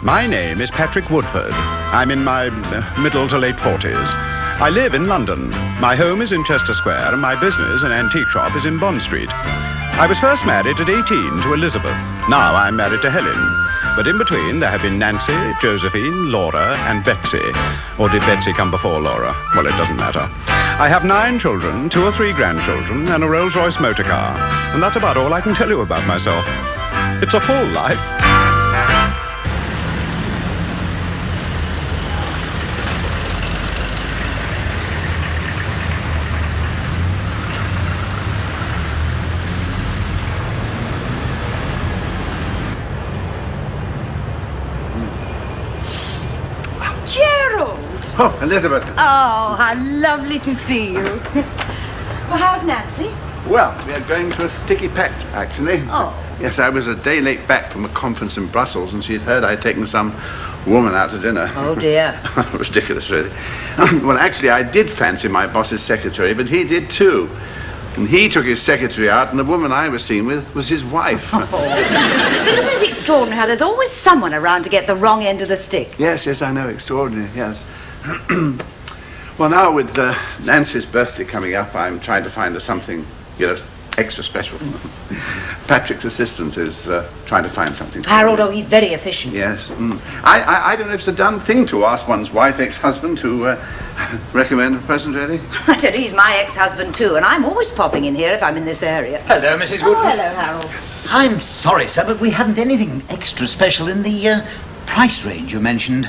My name is Patrick Woodford. I'm in my middle to late 40s. I live in London. My home is in Chester Square, and my business, an antique shop, is in Bond Street. I was first married at 18 to Elizabeth. Now I'm married to Helen. But in between, there have been Nancy, Josephine, Laura, and Betsy. Or did Betsy come before Laura? Well, it doesn't matter. I have 9 children, 2 or 3 grandchildren, and a Rolls-Royce motor car. And that's about all I can tell you about myself. It's a full life. Gerald! Oh, Elizabeth. Oh, how lovely to see you. Well, how's Nancy? Well, we are going to a sticky pact, actually. Oh. Yes, I was a day late back from a conference in Brussels, and she'd heard I'd taken some woman out to dinner. Oh, dear. Ridiculous, really. Well, actually, I did fancy my boss's secretary, but he did too. And he took his secretary out, and the woman I was seen with was his wife. Oh. Isn't it extraordinary how there's always someone around to get the wrong end of the stick? Yes, I know, extraordinary, yes. Well, now with Nancy's birthday coming up, I'm trying to find her something, extra special. Patrick's assistant is trying to find something. Harold, oh, he's very efficient. Yes. I don't know if it's a done thing to ask one's wife, ex-husband, to recommend a present, really. I don't know, he's my ex-husband too, and I'm always popping in here if I'm in this area. Hello, Mrs. Woodford. Oh, hello, Harold. I'm sorry, sir, but we haven't anything extra special in the price range you mentioned.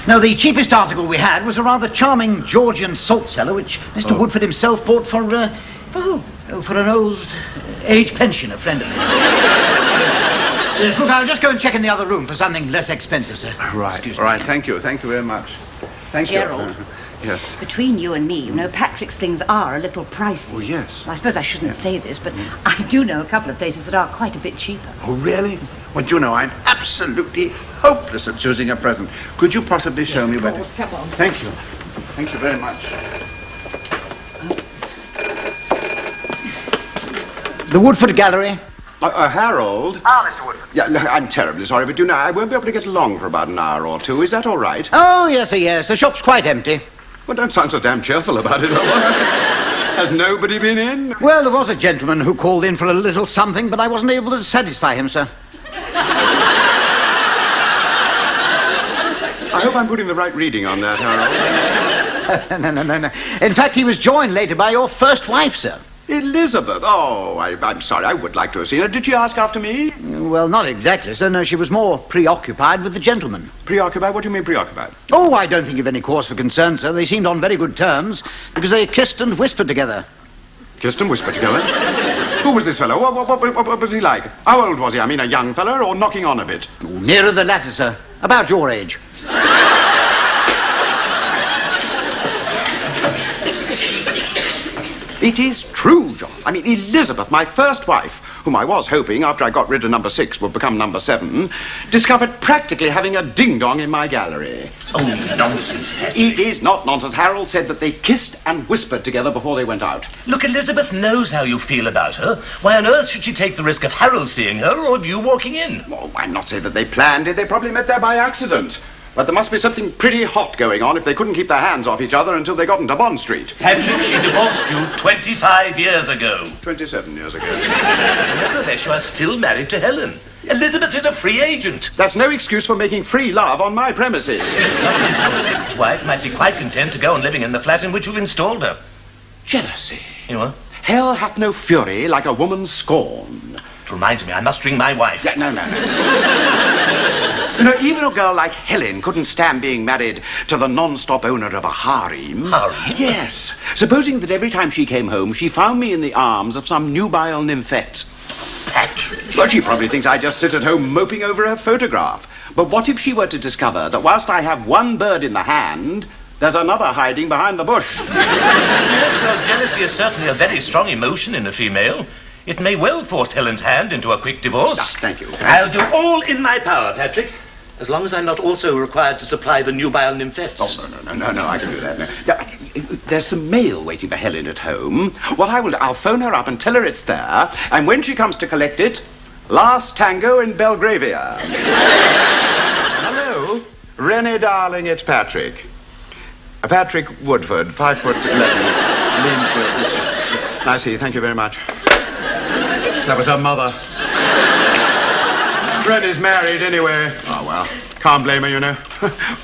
No, the cheapest article we had was a rather charming Georgian salt cellar, which Mr. Woodford himself bought for an old age pension, a friend of his. Yes, look, I'll just go and check in the other room for something less expensive, sir. Right. Excuse me. All right, thank you very much. Thank Gerald. you. Yes. Between you and me, Patrick's things are a little pricey. Oh, yes. Well, I suppose I shouldn't say this, but I do know a couple of places that are quite a bit cheaper. Oh, really? Well, I'm absolutely hopeless at choosing a present. Could you possibly show me where to... Come on. Thank you. Thank you very much. The Woodford Gallery. Harold? Mr. Woodford. Yeah, look, I'm terribly sorry, but I won't be able to get along for about an hour or two. Is that all right? Oh, yes, sir, yes. The shop's quite empty. Well, don't sound so damn cheerful about it. Has nobody been in? Well, there was a gentleman who called in for a little something, but I wasn't able to satisfy him, sir. I hope I'm putting the right reading on that, Harold. No. In fact, he was joined later by your first wife, sir. Elizabeth. Oh, I'm sorry. I would like to have seen her. Did she ask after me? Well, not exactly, sir. No, she was more preoccupied with the gentleman. Preoccupied? What do you mean preoccupied? Oh, I don't think you've any cause for concern, sir. They seemed on very good terms because they kissed and whispered together. Kissed and whispered together? Who was this fellow? What was he like? How old was he? I mean, a young fella or knocking on a bit? Oh, nearer the latter, sir. About your age. It is true, John. I mean, Elizabeth, my first wife, whom I was hoping, after I got rid of number 6, would become number 7, discovered practically having a ding-dong in my gallery. Oh, nonsense, Patrick. It is not nonsense. Harold said that they kissed and whispered together before they went out. Look, Elizabeth knows how you feel about her. Why on earth should she take the risk of Harold seeing her or of you walking in? Oh, I'm not saying that they planned it. They probably met there by accident. But there must be something pretty hot going on if they couldn't keep their hands off each other until they got into Bond Street. Patrick, she divorced you 25 years ago. 27 years ago. Nevertheless, you are still married to Helen. Elizabeth is a free agent. That's no excuse for making free love on my premises. Your sixth wife might be quite content to go on living in the flat in which you've installed her. Jealousy. You know? Hell hath no fury like a woman's scorn. It reminds me, I must ring my wife. Yeah, no. Even a girl like Helen couldn't stand being married to the non-stop owner of a harem. Harem? Yes. Supposing that every time she came home, she found me in the arms of some nubile nymphette. Patrick. Well, she probably thinks I just sit at home moping over her photograph. But what if she were to discover that whilst I have one bird in the hand, there's another hiding behind the bush? Yes, well, jealousy is certainly a very strong emotion in a female. It may well force Helen's hand into a quick divorce. Thank you. I'll do all in my power, Patrick. As long as I'm not also required to supply the nubile nymphets. Oh, no, I can do that. No. There's some mail waiting for Helen at home. What I will do, I'll phone her up and tell her it's there, and when she comes to collect it, last tango in Belgravia. Hello? Rennie, darling, it's Patrick. Patrick Woodford, 5'11". I see, thank you very much. That was her mother. Rennie's married anyway. Oh, well, can't blame her, you know.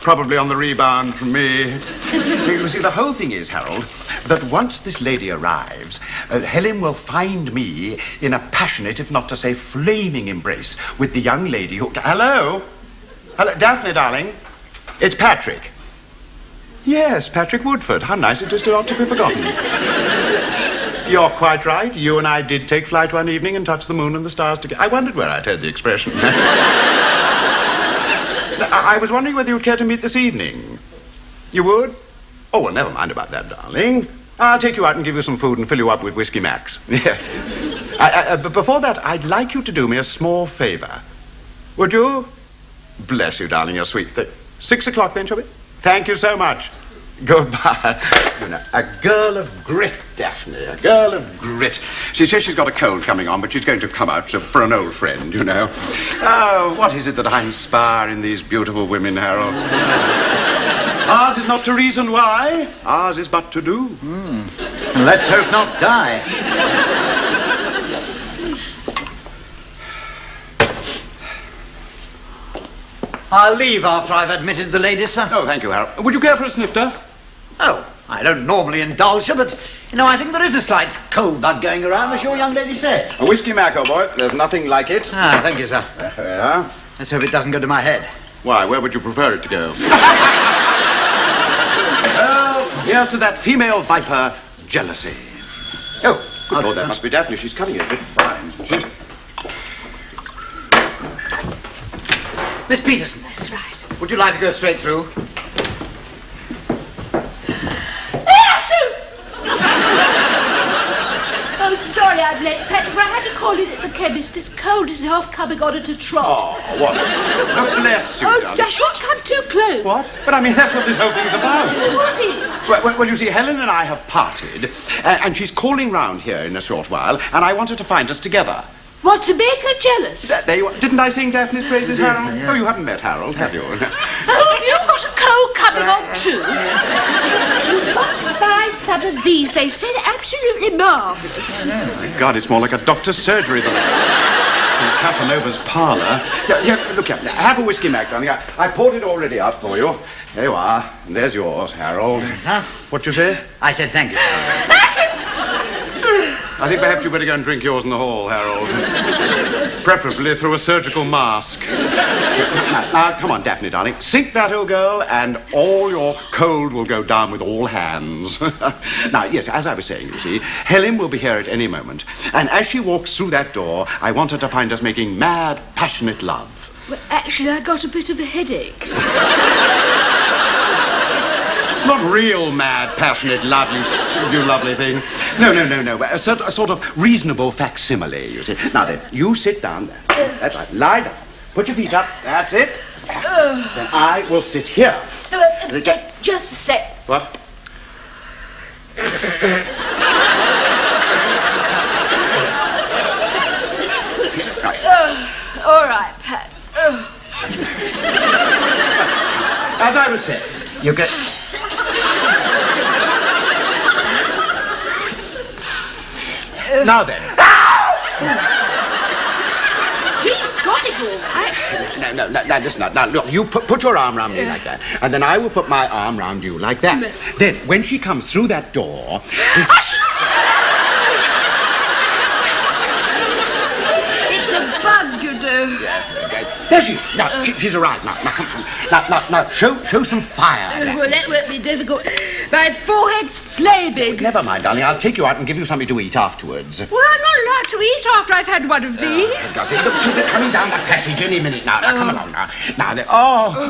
Probably on the rebound from me. You see, the whole thing is, Harold, that once this lady arrives, Helen will find me in a passionate, if not to say flaming embrace with the young lady who... Hello? Hello, Daphne, darling. It's Patrick. Yes, Patrick Woodford. How nice it is not to be forgotten. You're quite right. You and I did take flight one evening and touch the moon and the stars together. I wondered where I'd heard the expression. I was wondering whether you'd care to meet this evening. You would? Oh, well, never mind about that, darling. I'll take you out and give you some food and fill you up with Whiskey Max. Yes. But before that, I'd like you to do me a small favor. Would you? Bless you, darling, you're sweet. 6 o'clock then, shall we? Thank you so much. Goodbye. You know, a girl of grit, Daphne, a girl of grit. She says she's got a cold coming on, but she's going to come out for an old friend, you know. Oh, what is it that I inspire in these beautiful women, Harold? Ours is not to reason why, ours is but to do. Let's hope not die. I'll leave after I've admitted the lady, sir. Oh, thank you, Harold. Would you care for a snifter? Oh, I don't normally indulge her, but, you know, I think there is a slight cold bug going around, as your young lady said. A Whiskey Mac, old boy. There's nothing like it. Ah, thank you, sir. There we are. Let's hope it doesn't go to my head. Why, where would you prefer it to go? Oh, here's to that female viper, jealousy. Oh, good Lord, that must be Daphne. She's cutting it a bit fine, isn't she? Miss Peterson. That's right. Would you like to go straight through? Oh, sorry I'm late, Patrick, but I had to call in at the chemist. This cold isn't half coming on at a trot. Oh, what? Oh, bless you, Oh, darling. I shan't come too close. What? But I mean, that's what this whole thing's about. What is? Well, you see, Helen and I have parted, and she's calling round here in a short while, and I want her to find us together. What, to make her jealous? There you are. Didn't I sing Daphne's praises, Harold? yeah. Oh, you haven't met Harold, have you? Oh, have you got a cold coming on too? You must buy some of these. They say they're absolutely marvellous. God, it's more like a doctor's surgery than Casanova's parlour. Yeah, look here. Have a Whiskey Mac, darling. I poured it already out for you. There you are. And there's yours, Harold. What you say? I said thank you, sir. I think perhaps you better go and drink yours in the hall, Harold. Preferably through a surgical mask. Now, come on, Daphne, darling. Sink that old girl, and all your cold will go down with all hands. Now, yes, as I was saying, you see, Helen will be here at any moment. And as she walks through that door, I want her to find us making mad, passionate love. Well, actually, I got a bit of a headache. Not real mad, passionate love, you lovely thing. No. A sort of reasonable facsimile, you see. Now then, you sit down there. That's right. Lie down. Put your feet up. That's it. Then I will sit here. Just a sec. What? All right, Pat. As I was saying, you get... Now then. He's got it all right. No, listen. Now, look, you put your arm around me like that, and then I will put my arm around you like that. Then, when she comes through that door... It's a bug, you do. There she is. Now, she's arrived. Now, come on. Now, show some fire. Well, that won't be difficult. My forehead's flaming. Never mind, darling. I'll take you out and give you something to eat afterwards. Well, I'm not allowed to eat after I've had one of these. Look, she'll be coming down the passage any minute now. Now, come along now.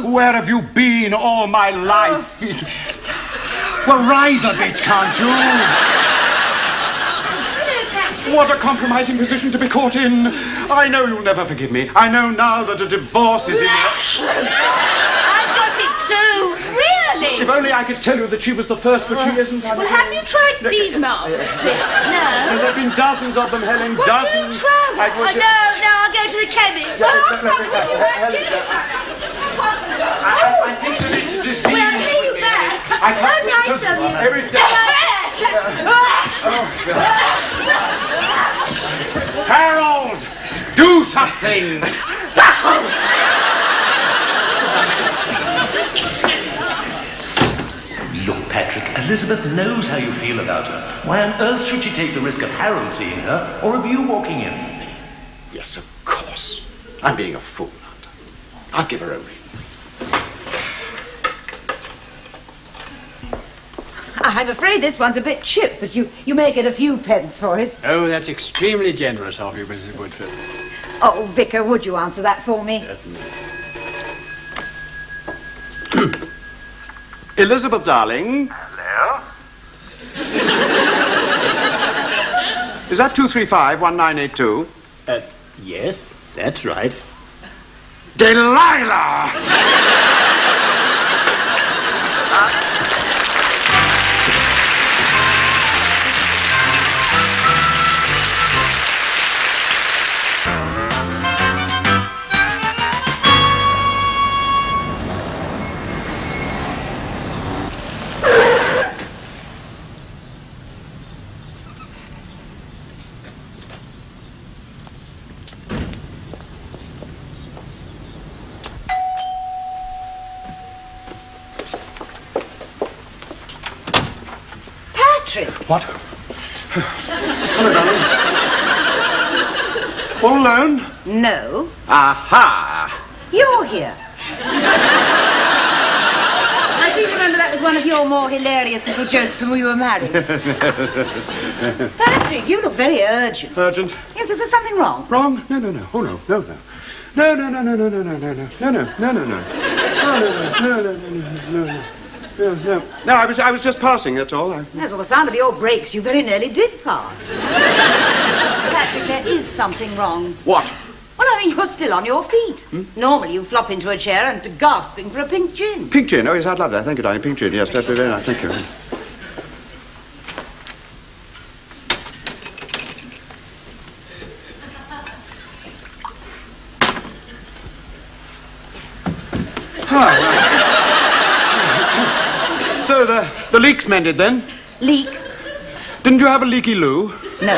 Where have you been all my life? Well, rise a bit, can't you? What a compromising position to be caught in. I know you'll never forgive me. I know now that a divorce is in I've got it too. Really? If only I could tell you that she was the first, but she isn't. Well, have you tried these marvellous things? No. There have been dozens of them, Helen. What have dozens. you tried? No, I'll go to the chemist. So I'll come with you. I think that it's disease. Well, leave that. How nice of you. Every day. Harold, do something! Look, Patrick, Elizabeth knows how you feel about her. Why on earth should she take the risk of Harold seeing her or of you walking in? Yes, of course. I'm being a fool, aren't I? I'll give her a ring. I'm afraid this one's a bit chipped, but you may get a few pence for it. Oh, that's extremely generous of you, Mrs. Woodford. Oh, Vicar, would you answer that for me? Elizabeth, darling. Hello? Is that 235-1982? Yes, that's right. Delilah! Patrick! What? Hello, darling. All alone? No, Aha! you're here. I seem to remember that was one of your more hilarious little jokes when we were married. Patrick, you look very urgent. Urgent. Yes, is there something wrong? Wrong? No. Oh, no. No. No, I was just passing, that's all. Yes, well, the sound of your brakes, you very nearly did pass. Patrick, there is something wrong. What? Well, I mean, you're still on your feet. Normally you flop into a chair and gasping for a pink gin. Pink gin? Oh, yes, I'd love that. Thank you, darling. Pink gin, yes, that'd be very nice. Thank you. So, the leak's mended, then? Leak? Didn't you have a leaky loo? No.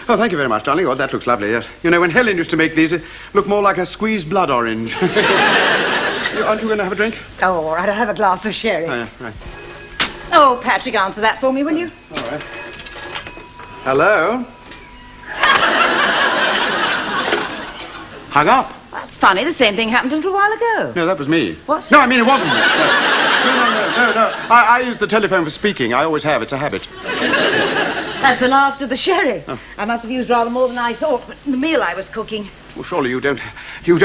Oh, thank you very much, darling. Oh, that looks lovely, yes. You know, when Helen used to make these, it looked more like a squeezed blood orange. Aren't you going to have a drink? Oh, all right, I'll have a glass of sherry. Oh, yeah, right. Oh, Patrick, answer that for me, will you? All right. Hello? Hung up. That's funny. The same thing happened a little while ago. No, that was me. What? No, I mean, it wasn't. No. I use the telephone for speaking. I always have. It's a habit. That's the last of the sherry. Oh. I must have used rather more than I thought, but the meal I was cooking. Well, surely you don't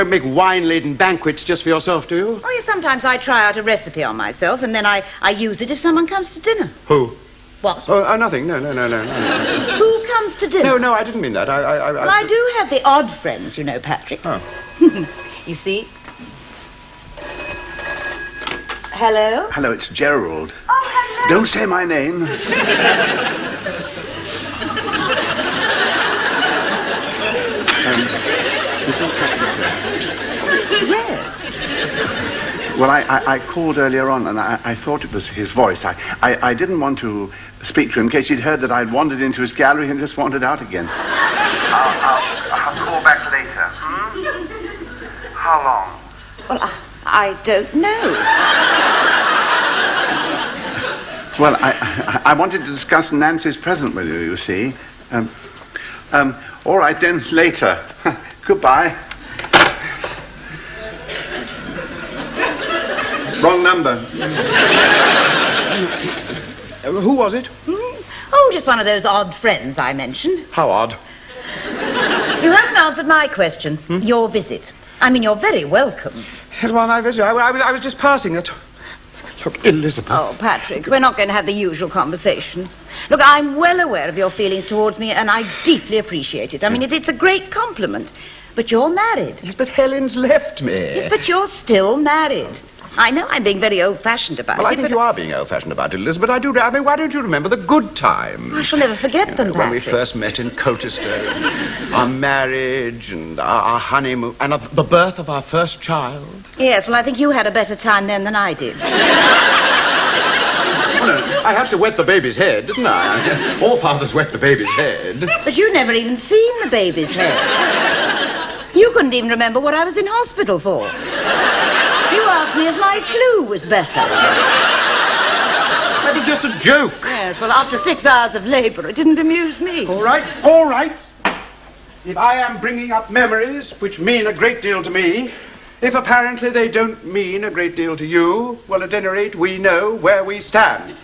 make wine-laden banquets just for yourself, do you? Oh, yes, sometimes I try out a recipe on myself, and then I use it if someone comes to dinner. Who? What? Oh, nothing. No. Who comes to dinner? No, I didn't mean that. Well, I do have the odd friends, you know, Patrick. Oh. You see? Hello? Hello, it's Gerald. Oh, hello. Don't say my name. This is Patrick. Yes. Well, I called earlier on, and I thought it was his voice. I didn't want to speak to him in case he'd heard that I'd wandered into his gallery and just wandered out again. I'll call back later. How long? Well, I don't know. Well, I wanted to discuss Nancy's present with you, you see. All right, then, later. Goodbye. Wrong number. Who was it? Oh, just one of those odd friends I mentioned. How odd. You haven't answered my question. Your visit. I mean, you're very welcome. Well, my visit. I was just passing it. Look, Elizabeth. Oh, Patrick, we're not going to have the usual conversation. Look, I'm well aware of your feelings towards me, and I deeply appreciate it. I mean, it's a great compliment. But you're married. Yes, but Helen's left me. Yes, but you're still married. I know I'm being very old-fashioned about Well, I it, think but you are being old-fashioned about it, Elizabeth. I mean, why don't you remember the good times? I shall never forget them, When we Patrick. first met in Colchester, our marriage and our honeymoon, and the birth of our first child. Yes, well, I think you had a better time then than I did. I had to wet the baby's head, didn't I? All fathers wet the baby's head. But you'd never even seen the baby's head. You couldn't even remember what I was in hospital for. You asked me if my flu was better. That was just a joke. Yes, well, after 6 hours of labour, it didn't amuse me. All right, all right. If I am bringing up memories which mean a great deal to me, if apparently they don't mean a great deal to you, well, at any rate, we know where we stand.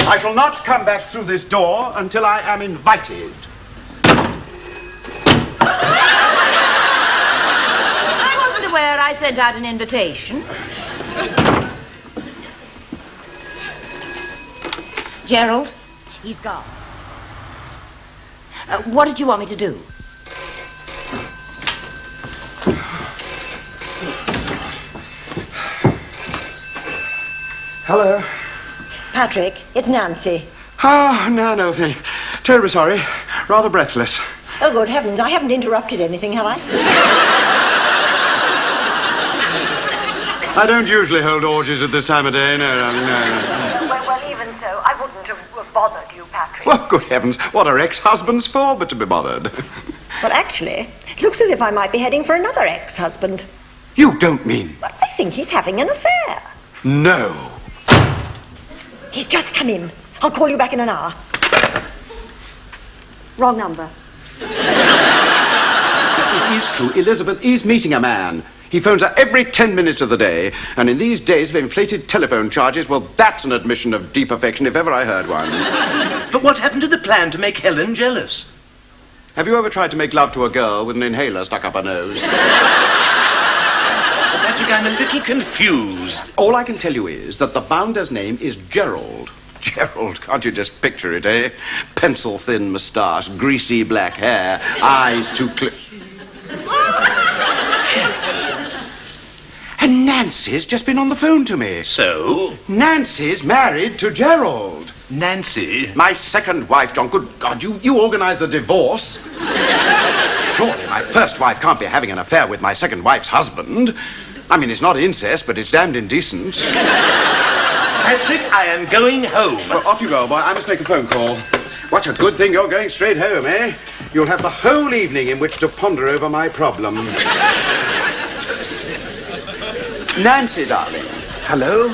I shall not come back through this door until I am invited. I wasn't aware I sent out an invitation. Gerald, he's gone. What did you want me to do? Hello. Patrick, it's Nancy. Oh, no, terribly sorry. Rather breathless. Oh, good heavens, I haven't interrupted anything, have I? I don't usually hold orgies at this time of day, no. Well, even so, I wouldn't have bothered you, Patrick. Well, good heavens, what are ex-husbands for but to be bothered? Well, actually, it looks as if I might be heading for another ex-husband. You don't mean... But I think he's having an affair. No. He's just come in. I'll call you back in an hour. Wrong number. It is true. Elizabeth is meeting a man. He phones her every 10 minutes of the day. And in these days of inflated telephone charges, well, that's an admission of deep affection if ever I heard one. But what happened to the plan to make Helen jealous? Have you ever tried to make love to a girl with an inhaler stuck up her nose? Patrick, I'm a little confused. All I can tell you is that the bounder's name is Gerald. Gerald, can't you just picture it, eh? Pencil-thin moustache, greasy black hair, eyes too clear. And Nancy's just been on the phone to me. So? Nancy's married to Gerald. Nancy? My second wife, John. Good God, you organised the divorce. Surely my first wife can't be having an affair with my second wife's husband. I mean, it's not incest, but it's damned indecent. Patrick, I am going home. Well, off you go, boy. I must make a phone call. What a good thing you're going straight home, eh? You'll have the whole evening in which to ponder over my problem. Nancy, darling. Hello?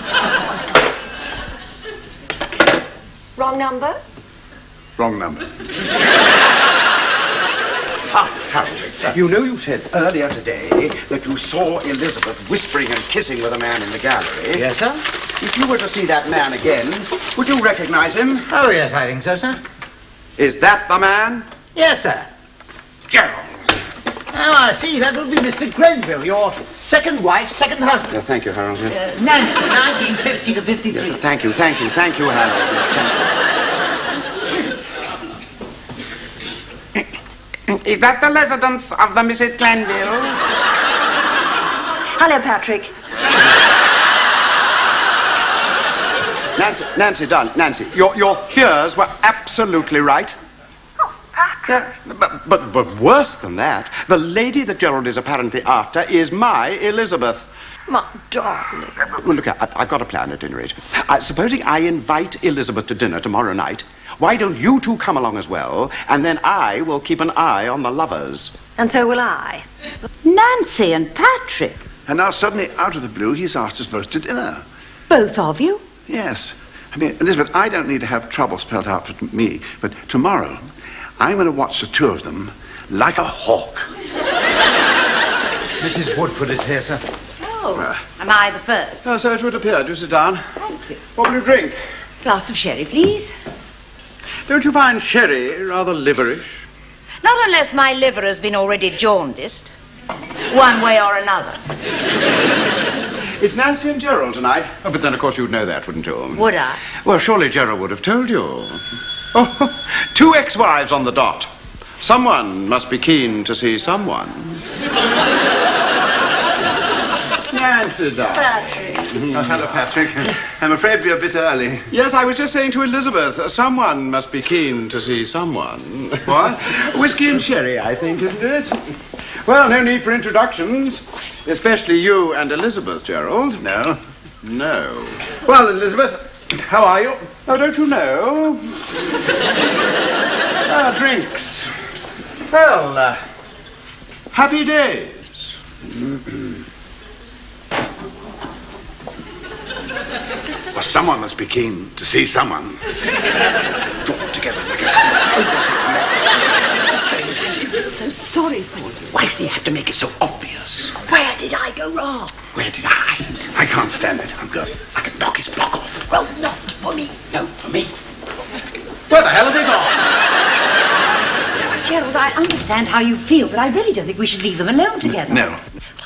Wrong number? Wrong number. Harold, you know you said earlier today that you saw Elizabeth whispering and kissing with a man in the gallery. Yes, sir? If you were to see that man again, would you recognize him? Oh, yes, I think so, sir. Is that the man? Yes, sir. Gerald. Oh, I see. That would be Mr. Grenville, your second wife, second husband. Thank you, Harold. Nancy, 1950 to 53. Yes, thank you, Harold. Is that the residence of the Mrs. Glenville? Hello, Patrick. Nancy, darling, Nancy, your fears were absolutely right. But worse than that, the lady that Gerald is apparently after is my Elizabeth. My darling. Well, look, I've got a plan at any rate. Supposing I invite Elizabeth to dinner tomorrow night, why don't you two come along as well, and then I will keep an eye on the lovers. And so will I. Nancy and Patrick. And now suddenly, out of the blue, he's asked us both to dinner. Both of you? Yes. I mean, Elizabeth, I don't need to have trouble spelled out for me, but tomorrow, I'm going to watch the two of them like a hawk. Mrs. Woodford is here, sir. Oh, am I the first? So it would appear. Do sit down. Thank you. What will you drink? Glass of sherry, please. Don't you find sherry rather liverish? Not unless my liver has been already jaundiced, one way or another. It's Nancy and Gerald tonight. Oh, but then, of course, you'd know that, wouldn't you? Would I? Well, surely Gerald would have told you. Oh, 2 ex-wives on the dot. Someone must be keen to see someone. Nancy, darling. Patrick. Oh, hello, Patrick. I'm afraid we're a bit early. Yes, I was just saying to Elizabeth, someone must be keen to see someone. What? Whiskey and sherry, I think, isn't it? Well, no need for introductions. Especially you and Elizabeth, Gerald. No. No. Well, Elizabeth, how are you? Oh, don't you know? Drinks. Well, happy days. Well, someone must be keen to see someone. Drawn together like a... I'm so sorry for you. Why do you have to make it so obvious? Where did I go wrong? Where did I hide? I can't stand it. I'm good. I can knock his block off. Well, not for me. No, for me. Where the hell have they gone? Gerald, I understand how you feel, but I really don't think we should leave them alone together. No.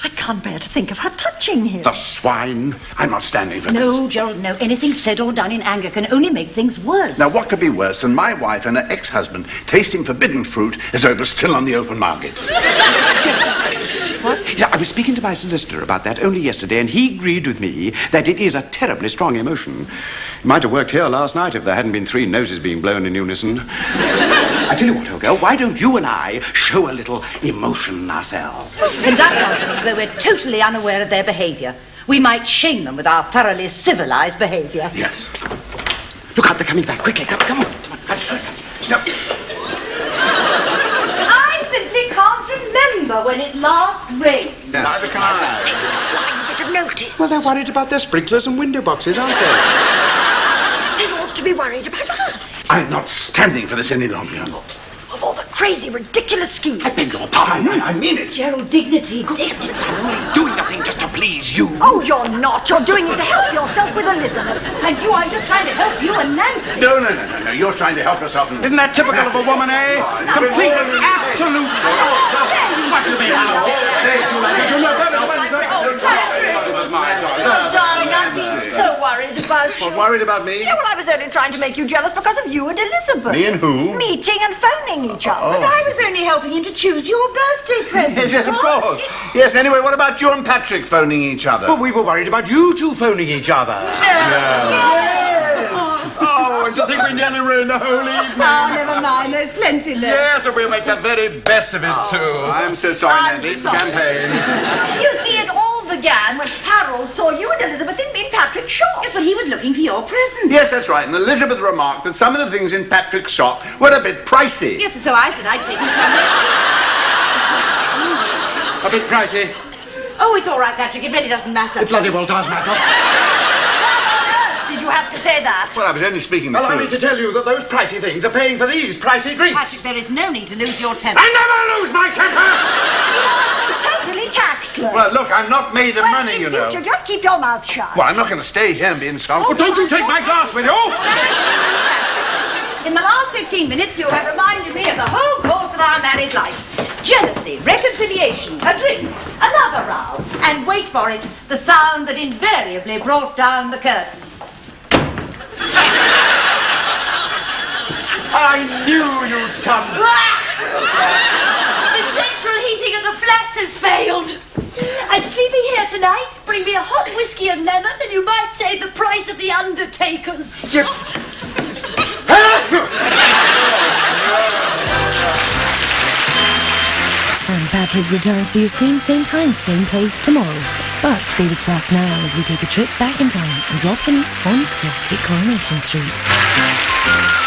I can't bear to think of her touching him. The swine. I'm not standing for this. No, Gerald, no. Anything said or done in anger can only make things worse. Now, what could be worse than my wife and her ex-husband tasting forbidden fruit as though it was still on the open market? What? Yeah, I was speaking to my solicitor about that only yesterday, and he agreed with me that it is a terribly strong emotion. It might have worked here last night if there hadn't been 3 noses being blown in unison. I tell you what, Olga, why don't you and I show a little emotion ourselves? Conduct ourselves as though we're totally unaware of their behaviour. We might shame them with our thoroughly civilised behaviour. Yes. Look out, they're coming back. Quickly, come on. No. I simply can't remember when it last rained. Yes. Neither can I. Bit of notice. Well, they're worried about their sprinklers and window boxes, aren't they? They ought to be worried about us. I'm not standing for this any longer. Of all the crazy, ridiculous schemes. I beg your pardon. I mean it. Gerald, dignity, dignity. I'm only doing nothing just to please you. Oh, you're not. You're doing it to help yourself with Elizabeth. And you, I'm just trying to help you and Nancy. No. You're trying to help yourself. Isn't that typical of a woman, eh? Complete and absolute. Oh, darling, I've been so worried about you. Well, worried about me? Yeah, well, I was only trying to make you jealous because of you and Elizabeth. Me and who? Meeting and phoning each other. But I was only helping him to choose your birthday present. Yes, of course. Yes, anyway, what about you and Patrick phoning each other? Well, we were worried about you two phoning each other. Oh, and to think we nearly ruined the whole evening. Oh, never mind. There's plenty left. Yes, and we'll make the very best of it, too. I'm so sorry, Nancy. Champagne. You see, it all began when Harold saw you and Elizabeth in Patrick's shop. Yes, but he was looking for your present. Yes, that's right. And Elizabeth remarked that some of the things in Patrick's shop were a bit pricey. Yes, so I said I'd take him some. A bit pricey. Oh, it's all right, Patrick. It really doesn't matter. It bloody well does matter. Did you have to say that? Well, I was only speaking the Allow me truth. to tell you that those pricey things are paying for these pricey drinks. Patrick, there is no need to lose your temper. I never lose my temper! Totally tactless. Well, look, I'm not made of money, in you know. future, just keep your mouth shut. Well, I'm not going to stay here and be insulted. Oh, don't you take my glass with you! In the last 15 minutes, you have reminded me of the whole course of our married life. Jealousy, reconciliation, a drink, another row, and wait for it, the sound that invariably brought down the curtain. I knew you'd come. The central heating of the flats has failed. I'm sleeping here tonight. Bring me a hot whiskey and lemon, and you might save the price of the undertakers. And Patrick returns to your screen same time, same place tomorrow. But stay with us now as we take a trip back in time and drop in on classic Coronation Street.